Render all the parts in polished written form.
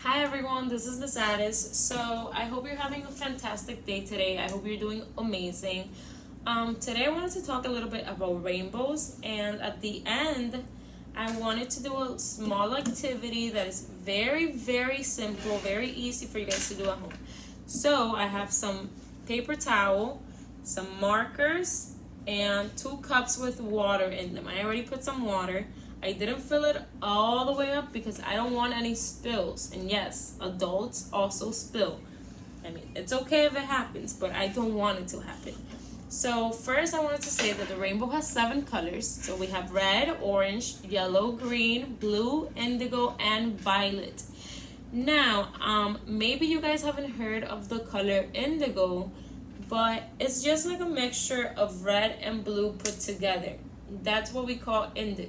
Hi everyone, this is Miss Addis. So I hope you're having a fantastic day today. I hope you're doing amazing. Today I wanted to talk a little bit about rainbows, and at the end, I wanted to do a small activity that is very, very simple, very easy for you guys to do at home. So I have some paper towel, some markers, and 2 cups with water in them. I already put some water. I didn't fill it all the way up because I don't want any spills. And yes, adults also spill. I mean, it's okay if it happens, but I don't want it to happen. So first I wanted to say that the rainbow has 7 colors. So we have red, orange, yellow, green, blue, indigo, and violet. Now, maybe you guys haven't heard of the color indigo, but it's just like a mixture of red and blue put together. That's what we call indigo.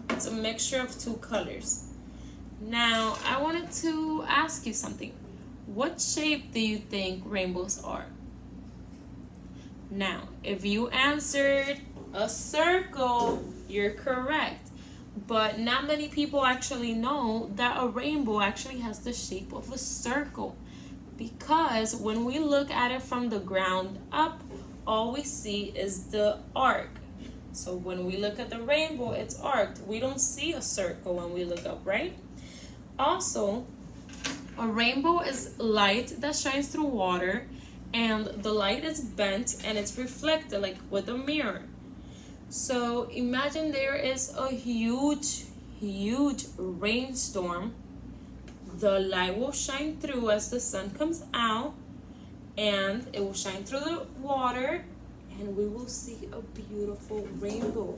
It's a mixture of 2 colors. Now, I wanted to ask you something. What shape do you think rainbows are? Now, if you answered a circle, you're correct. But not many people actually know that a rainbow actually has the shape of a circle. Because when we look at it from the ground up, all we see is the arc. So when we look at the rainbow, it's arced. We don't see a circle when we look up, right? Also, a rainbow is light that shines through water, and the light is bent and it's reflected like with a mirror. So imagine there is a huge rainstorm. The light will shine through as the sun comes out, and it will shine through the water, and we will see a beautiful rainbow.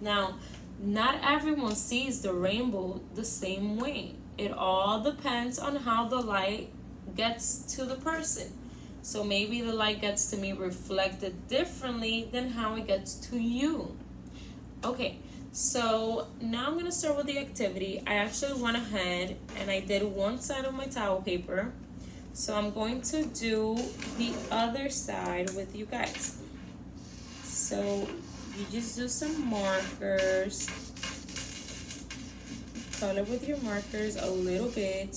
Now, not everyone sees the rainbow the same way. It all depends on how the light gets to the person. So maybe the light gets to me reflected differently than how it gets to you. Okay, so now I'm gonna start with the activity. I actually went ahead and I did one side of my towel paper. So I'm going to do the other side with you guys. So you just do some markers, color with your markers a little bit.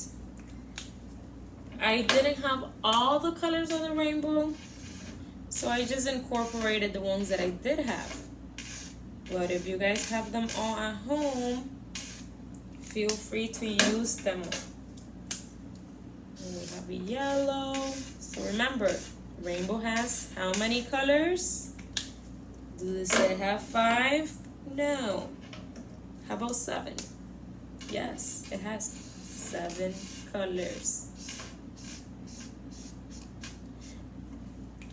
I didn't have all the colors of the rainbow, so I just incorporated the ones that I did have. But if you guys have them all at home, feel free to use them all. And we have a yellow. So remember, rainbow has how many colors? Does it have 5? No. How about 7? Yes, it has 7 colors.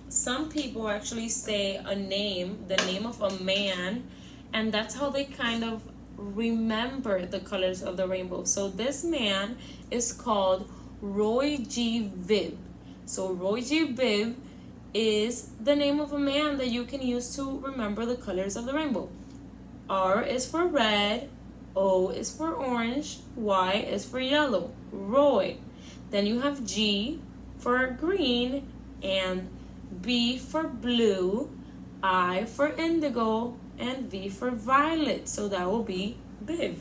Some people actually say a name, the name of a man, and that's how they kind of remember the colors of the rainbow. So this man is called Roy G. Biv. So Roy G. Biv is the name of a man that you can use to remember the colors of the rainbow. R is for red, O is for orange, Y is for yellow, Roy. Then you have G for green, and B for blue, I for indigo, and V for violet. So that will be Biv.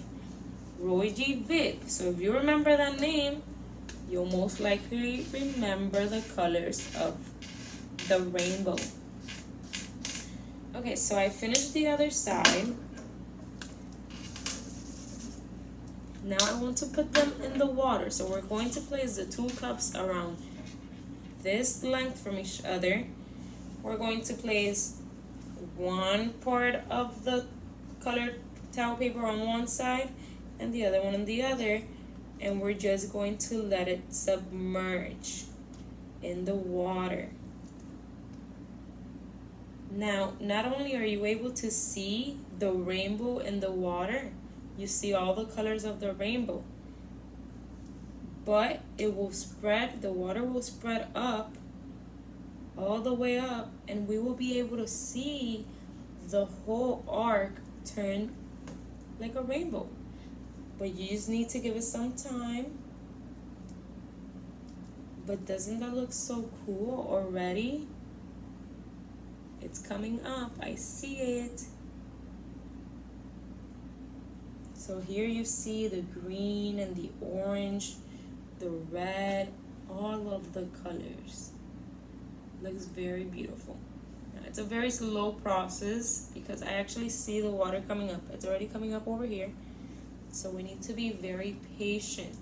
Roy G. Biv. So if you remember that name, you'll most likely remember the colors of the rainbow. Okay, so I finished the other side. Now I want to put them in the water. So we're going to place the 2 cups around this length from each other. We're going to place one part of the colored towel paper on one side and the other one on the other, and we're just going to let it submerge in the water. Now, not only are you able to see the rainbow in the water, you see all the colors of the rainbow, but it will spread, the water will spread up, all the way up, and we will be able to see the whole arc turn like a rainbow. But you just need to give it some time. But doesn't that look so cool already? It's coming up, I see it. So here you see the green and the orange the red, all of the colors. Looks very beautiful. It's a very slow process because I actually see the water coming up. It's already coming up over here. So we need to be very patient.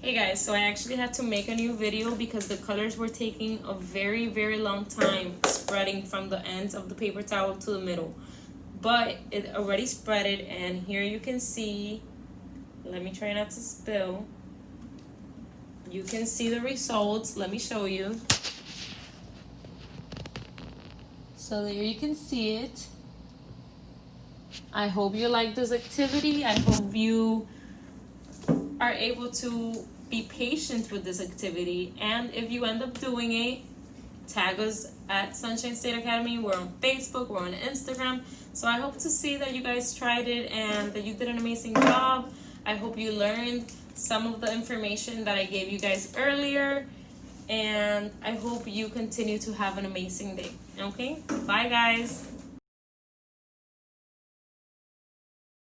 Hey guys, so I actually had to make a new video because the colors were taking a very, very long time spreading from the ends of the paper towel to the middle. But it already spreaded, and here you can see, let me try not to spill. You can see the results. Let me show you. So there you can see it. I hope you like this activity. I hope you are able to be patient with this activity. And if you end up doing it, tag us at Sunshine State Academy. We're on Facebook, we're on Instagram. So I hope to see that you guys tried it and that you did an amazing job. I hope you learned some of the information that I gave you guys earlier. And I hope you continue to have an amazing day. Okay? Bye, guys.